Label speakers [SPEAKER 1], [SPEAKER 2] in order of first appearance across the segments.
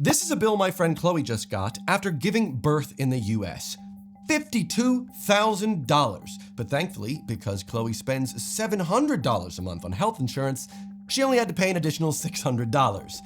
[SPEAKER 1] This is a bill my friend Chloe just got after giving birth in the US. $52,000. But thankfully, because Chloe spends $700 a month on health insurance, she only had to pay an additional $600.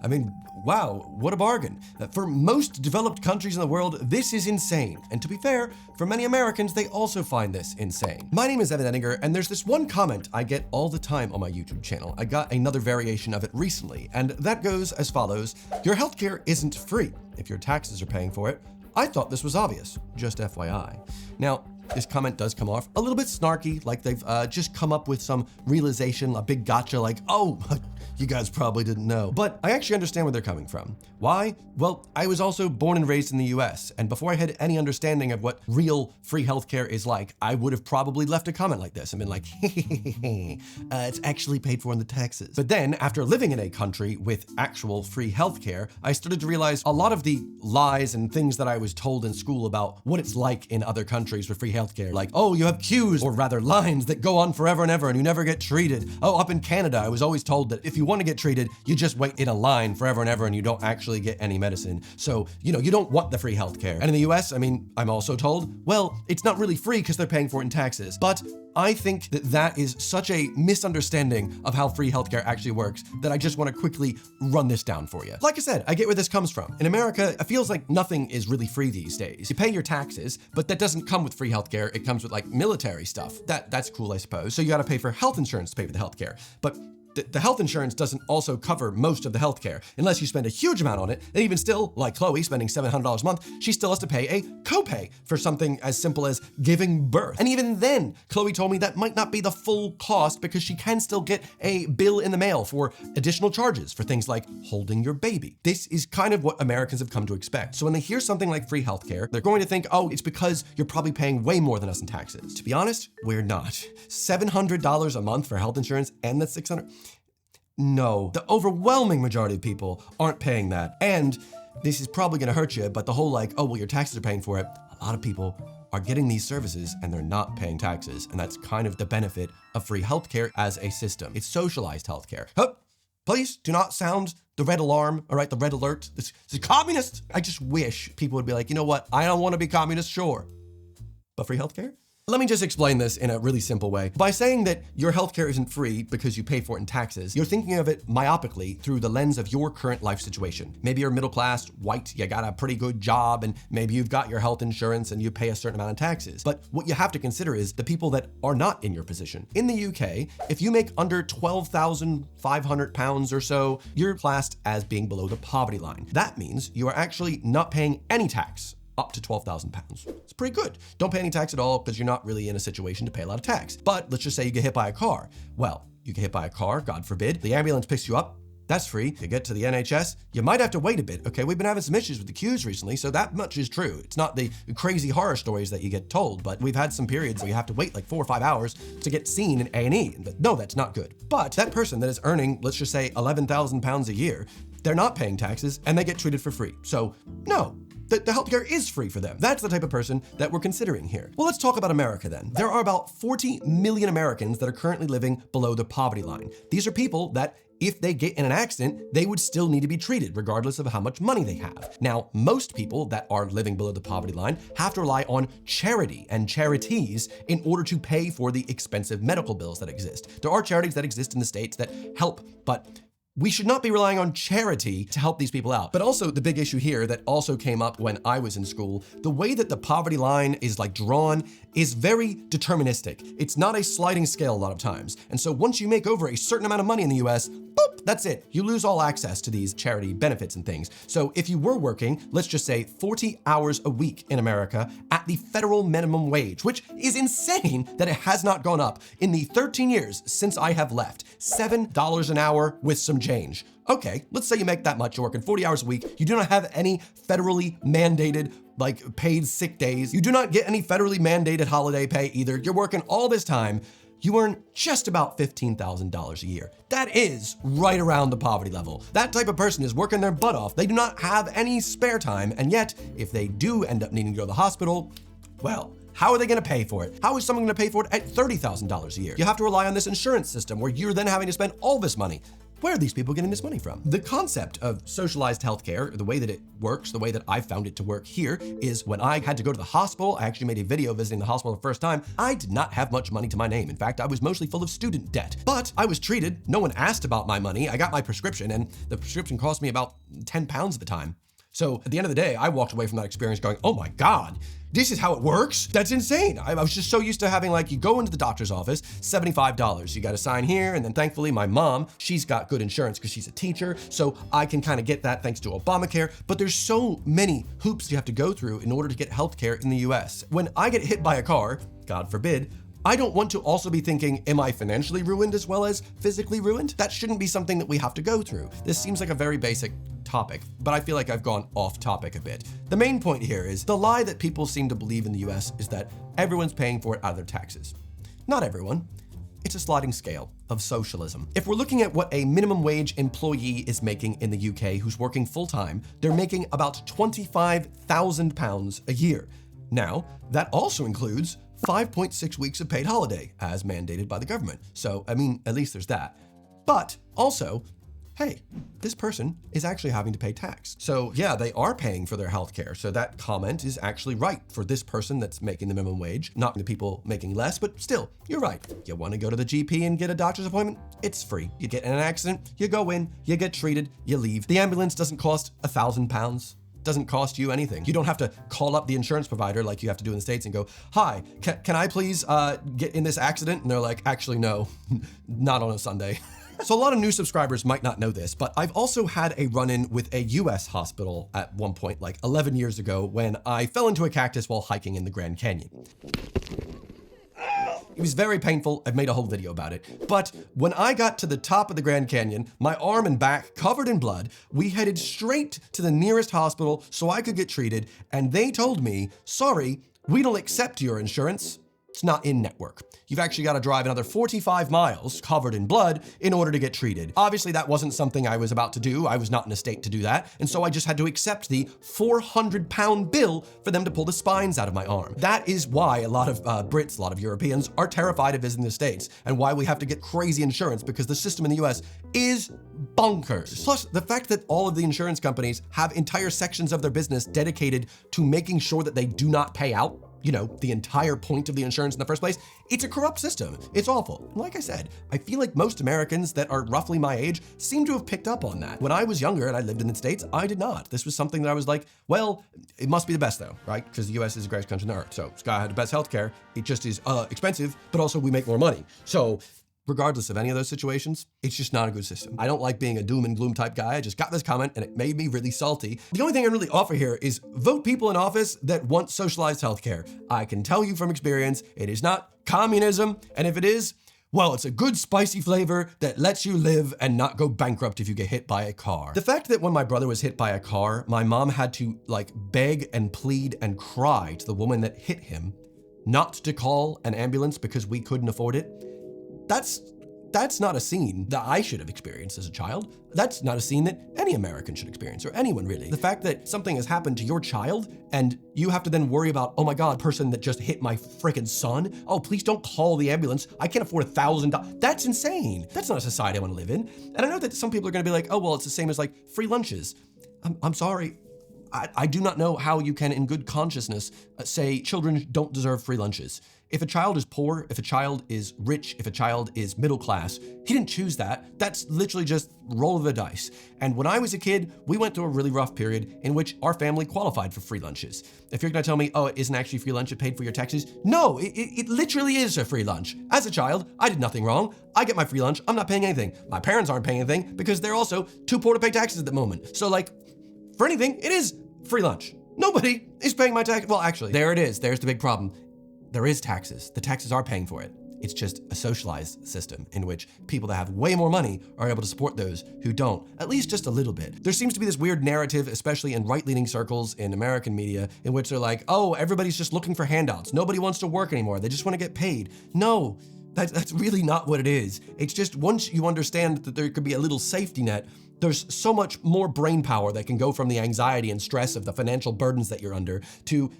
[SPEAKER 1] I mean, wow, what a bargain. For most developed countries in the world, this is insane. And to be fair, for many Americans, they also find this insane. My name is Edinger, and there's this one comment I get all the time on my YouTube channel. I got another variation of it recently, and that goes as follows. Your healthcare isn't free if your taxes are paying for it. I thought this was obvious, just FYI. Now, this comment does come off a little bit snarky, like they've just come up with some realization, a big gotcha, like, oh, you guys probably didn't know. But I actually understand where they're coming from. Why? Well, I was also born and raised in the US, and before I had any understanding of what real free healthcare is like, I would have probably left a comment like this and been like, it's actually paid for in the taxes. But then, after living in a country with actual free healthcare, I started to realize a lot of the lies and things that I was told in school about what it's like in other countries with free healthcare. Like, oh, you have queues, or rather lines that go on forever and ever and you never get treated. Oh, up in Canada, I was always told that if you want to get treated, you just wait in a line forever and ever and you don't actually get any medicine. So, you don't want the free healthcare. And in the US, I mean, I'm also told, well, it's not really free because they're paying for it in taxes. But I think that that is such a misunderstanding of how free healthcare actually works that I just want to quickly run this down for you. Like I said, I get where this comes from. In America, it feels like nothing is really free these days. You pay your taxes, but that doesn't come with free healthcare. It comes with like military stuff. That's cool, I suppose. So you got to pay for health insurance to pay for the healthcare. But the health insurance doesn't also cover most of the healthcare, unless you spend a huge amount on it. And even still, like Chloe spending $700 a month, she still has to pay a copay for something as simple as giving birth. And even then, Chloe told me that might not be the full cost because she can still get a bill in the mail for additional charges for things like holding your baby. This is kind of what Americans have come to expect. So when they hear something like free healthcare, they're going to think, oh, it's because you're probably paying way more than us in taxes. To be honest, we're not. $700 a month for health insurance and that's $600. No, the overwhelming majority of people aren't paying that. And this is probably gonna hurt you, but the whole like, oh, well, your taxes are paying for it. A lot of people are getting these services and they're not paying taxes. And that's kind of the benefit of free healthcare as a system. It's socialized healthcare. Oh, please do not sound the red alarm, all right, the red alert. This is communist. I just wish people would be like, you know what? I don't wanna be communist, sure. But free healthcare? Let me just explain this in a really simple way. By saying that your healthcare isn't free because you pay for it in taxes, you're thinking of it myopically through the lens of your current life situation. Maybe you're middle class, white, you got a pretty good job, and maybe you've got your health insurance and you pay a certain amount of taxes. But what you have to consider is the people that are not in your position. In the UK, if you make under 12,500 pounds or so, you're classed as being below the poverty line. That means you are actually not paying any tax up to 12,000 pounds. It's pretty good. Don't pay any tax at all because you're not really in a situation to pay a lot of tax. But let's just say you get hit by a car. Well, you get hit by a car, God forbid. The ambulance picks you up. That's free. You get to the NHS, you might have to wait a bit, okay? We've been having some issues with the queues recently, so that much is true. It's not the crazy horror stories that you get told, but we've had some periods where you have to wait like 4 or 5 hours to get seen in A&E. No, that's not good. But that person that is earning, let's just say 11,000 pounds a year, they're not paying taxes and they get treated for free. So no. The healthcare is free for them. That's the type of person that we're considering here. Well, let's talk about America then. There are about 40 million Americans that are currently living below the poverty line. These are people that if they get in an accident, they would still need to be treated regardless of how much money they have. Now, most people that are living below the poverty line have to rely on charity and charities in order to pay for the expensive medical bills that exist. There are charities that exist in the States that help, but we should not be relying on charity to help these people out. But also the big issue here that also came up when I was in school, the way that the poverty line is like drawn is very deterministic. It's not a sliding scale a lot of times. And so once you make over a certain amount of money in the US, boop, that's it. You lose all access to these charity benefits and things. So if you were working, let's just say 40 hours a week in America at the federal minimum wage, which is insane that it has not gone up in the 13 years since I have left, $7 an hour with some change. Okay, let's say you make that much, you're working 40 hours a week, you do not have any federally mandated like paid sick days, you do not get any federally mandated holiday pay either, you're working all this time, you earn just about $15,000 a year. That is right around the poverty level. That type of person is working their butt off. They do not have any spare time, and yet, if they do end up needing to go to the hospital, well, how are they gonna pay for it? How is someone gonna pay for it at $30,000 a year? You have to rely on this insurance system where you're then having to spend all this money. Where are these people getting this money from? The concept of socialized healthcare, the way that it works, the way that I found it to work here, is when I had to go to the hospital, I actually made a video visiting the hospital the first time, I did not have much money to my name. In fact, I was mostly full of student debt. But I was treated, no one asked about my money, I got my prescription, and the prescription cost me about 10 pounds at the time. So at the end of the day, I walked away from that experience going, oh my God, this is how it works? That's insane. I was just so used to having, like, you go into the doctor's office, $75. You got to sign here. And then thankfully my mom, she's got good insurance because she's a teacher. So I can kind of get that thanks to Obamacare. But there's so many hoops you have to go through in order to get healthcare in the US. When I get hit by a car, God forbid, I don't want to also be thinking, am I financially ruined as well as physically ruined? That shouldn't be something that we have to go through. This seems like a very basic topic, but I feel like I've gone off topic a bit. The main point here is the lie that people seem to believe in the US is that everyone's paying for it out of their taxes. Not everyone. It's a sliding scale of socialism. If we're looking at what a minimum wage employee is making in the UK who's working full-time, they're making about £25,000 a year. Now, that also includes 5.6 weeks of paid holiday, as mandated by the government. So, I mean, at least there's that. But also, hey, this person is actually having to pay tax. So yeah, they are paying for their healthcare. So that comment is actually right for this person that's making the minimum wage, not the people making less, but still, you're right. You want to go to the GP and get a doctor's appointment? It's free. You get in an accident, you go in, you get treated, you leave. The ambulance doesn't cost £1,000. Doesn't cost you anything. You don't have to call up the insurance provider like you have to do in the States and go, hi, can I please get in this accident? And they're like, actually, no, not on a Sunday. So a lot of new subscribers might not know this, but I've also had a run-in with a US hospital at one point, like 11 years ago, when I fell into a cactus while hiking in the Grand Canyon. It was very painful. I've made a whole video about it. But when I got to the top of the Grand Canyon, my arm and back covered in blood, we headed straight to the nearest hospital so I could get treated. And they told me, sorry, we don't accept your insurance. It's not in network. You've actually got to drive another 45 miles covered in blood in order to get treated. Obviously, that wasn't something I was about to do. I was not in a state to do that. And so I just had to accept the 400-pound bill for them to pull the spines out of my arm. That is why a lot of Brits, a lot of Europeans are terrified of visiting the States and why we have to get crazy insurance because the system in the US is bonkers. Plus, the fact that all of the insurance companies have entire sections of their business dedicated to making sure that they do not pay out, you know, the entire point of the insurance in the first place, it's a corrupt system. It's awful. Like I said, I feel like most Americans that are roughly my age seem to have picked up on that. When I was younger and I lived in the States, I did not. This was something that I was like, well, it must be the best though, right? Because the US is the greatest country on earth. So Sky had the best healthcare. It just is expensive, but also we make more money. So regardless of any of those situations, it's just not a good system. I don't like being a doom and gloom type guy. I just got this comment and it made me really salty. The only thing I really offer here is vote people in office that want socialized healthcare. I can tell you from experience, it is not communism. And if it is, well, it's a good spicy flavor that lets you live and not go bankrupt if you get hit by a car. The fact that when my brother was hit by a car, my mom had to like beg and plead and cry to the woman that hit him not to call an ambulance because we couldn't afford it. That's not a scene that I should have experienced as a child. That's not a scene that any American should experience, or anyone really. The fact that something has happened to your child and you have to then worry about, oh my God, person that just hit my freaking son. Oh, please don't call the ambulance. I can't afford $1,000. That's insane. That's not a society I want to live in. And I know that some people are gonna be like, oh, well, it's the same as like free lunches. I'm sorry. I do not know how you can, in good consciousness, say children don't deserve free lunches. If a child is poor, if a child is rich, if a child is middle class, he didn't choose that. That's literally just roll of the dice. And when I was a kid, we went through a really rough period in which our family qualified for free lunches. If you're gonna tell me, oh, it isn't actually free lunch, it paid for your taxes. No, it literally is a free lunch. As a child, I did nothing wrong. I get my free lunch, I'm not paying anything. My parents aren't paying anything because they're also too poor to pay taxes at the moment. So like, for anything, it is free lunch. Nobody is paying my tax. Well, actually, there it is. There's the big problem. There is taxes. The taxes are paying for it. It's just a socialized system in which people that have way more money are able to support those who don't, at least just a little bit. There seems to be this weird narrative, especially in right-leaning circles in American media, in which they're like, oh, everybody's just looking for handouts. Nobody wants to work anymore. They just want to get paid. No, that's really not what it is. It's just once you understand that there could be a little safety net, there's so much more brain power that can go from the anxiety and stress of the financial burdens that you're under to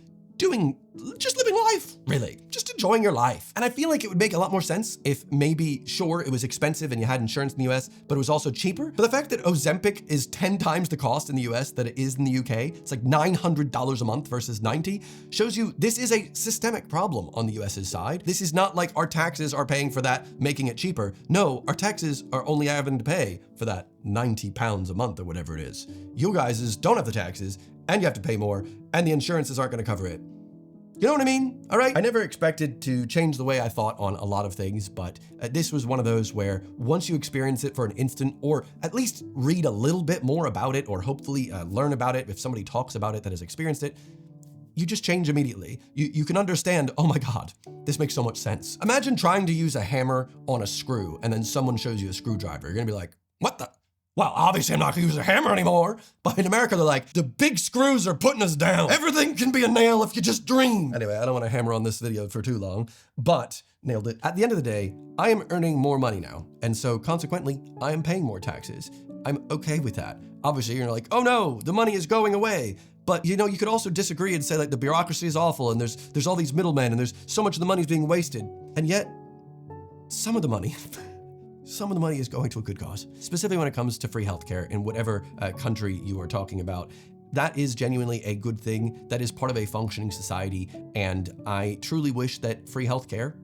[SPEAKER 1] just living life. life, really. Just enjoying your life. And I feel like it would make a lot more sense if maybe, sure, it was expensive and you had insurance in the US, but it was also cheaper. But the fact that Ozempic is 10 times the cost in the US that it is in the UK, it's like $900 a month versus $90, shows you this is a systemic problem on the US's side. This is not like our taxes are paying for that, making it cheaper. No, our taxes are only having to pay for that 90 pounds a month or whatever it is. You guys don't have the taxes, and you have to pay more, and the insurances aren't gonna cover it. You know what I mean? All right. I never expected to change the way I thought on a lot of things, but this was one of those where once you experience it for an instant, or at least read a little bit more about it, or hopefully learn about it if somebody talks about it that has experienced it, you just change immediately. You can understand, oh my God, this makes so much sense. Imagine trying to use a hammer on a screw and then someone shows you a screwdriver. You're gonna be like, what the? Well, obviously I'm not gonna use a hammer anymore. But in America, they're like, the big screws are putting us down. Everything can be a nail if you just dream. Anyway, I don't wanna hammer on this video for too long, but nailed it. At the end of the day, I am earning more money now. And so consequently, I am paying more taxes. I'm okay with that. Obviously, you're like, oh no, the money is going away. But you know, you could also disagree and say like the bureaucracy is awful and there's all these middlemen and there's so much of the money is being wasted. And yet, some of the money is going to a good cause. Specifically when it comes to free healthcare in whatever country you are talking about. That is genuinely a good thing. That is part of a functioning society. And I truly wish that free healthcare,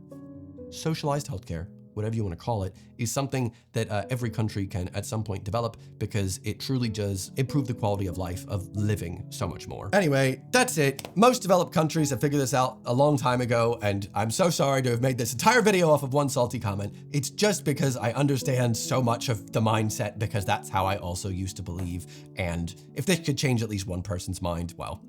[SPEAKER 1] socialized healthcare, whatever you want to call it, is something that every country can at some point develop, because it truly does improve the quality of life, of living so much more. Anyway, that's it. Most developed countries have figured this out a long time ago, and I'm so sorry to have made this entire video off of one salty comment. It's just because I understand so much of the mindset, because that's how I also used to believe. And if this could change at least one person's mind, well,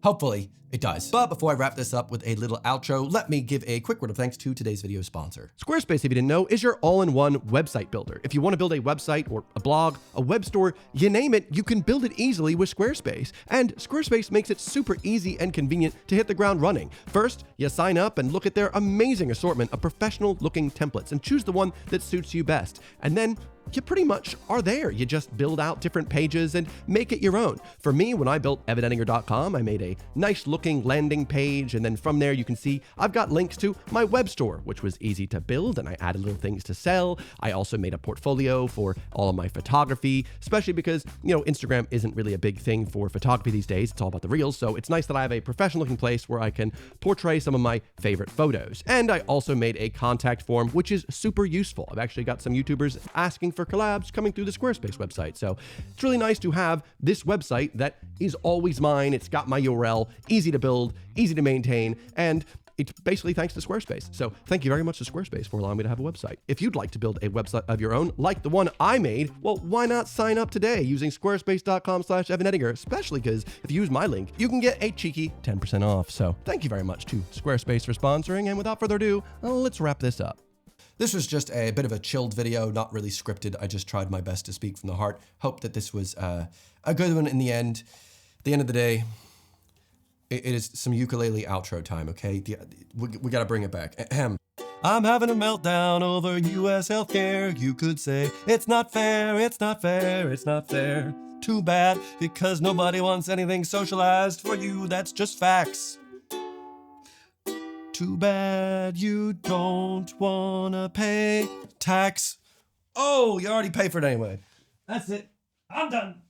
[SPEAKER 1] hopefully it does. But before I wrap this up with a little outro, let me give a quick word of thanks to today's video sponsor. Squarespace, if you didn't know, is your all-in-one website builder. If you want to build a website or a blog, a web store, you name it, you can build it easily with Squarespace. And Squarespace makes it super easy and convenient to hit the ground running. First, you sign up and look at their amazing assortment of professional-looking templates and choose the one that suits you best. And then you pretty much are there. You just build out different pages and make it your own. For me, when I built Edinger.com, I made a nice looking landing page, and then from there you can see I've got links to my web store, which was easy to build, and I added little things to sell. I also made a portfolio for all of my photography, especially because, you know, Instagram isn't really a big thing for photography these days. It's all about the reels, so it's nice that I have a professional looking place where I can portray some of my favorite photos. And I also made a contact form, which is super useful. I've actually got some YouTubers asking for collabs coming through the Squarespace website. So it's really nice to have this website that is always mine. It's got my URL, easy to build, easy to maintain, and it's basically thanks to Squarespace. So thank you very much to Squarespace for allowing me to have a website. If you'd like to build a website of your own, like the one I made, well, why not sign up today using squarespace.com/Evan Edinger, especially because if you use my link, you can get a cheeky 10% off. So thank you very much to Squarespace for sponsoring, and without further ado, let's wrap this up. This was just a bit of a chilled video, not really scripted. I just tried my best to speak from the heart. Hope that this was a good one in the end. At the end of the day, it is some ukulele outro time, okay? We gotta bring it back. Ahem. I'm having a meltdown over US healthcare. You could say, it's not fair, it's not fair, it's not fair. Too bad, because nobody wants anything socialized for you. That's just facts. Too bad you don't wanna pay tax. Oh, you already paid for it anyway. That's it. I'm done.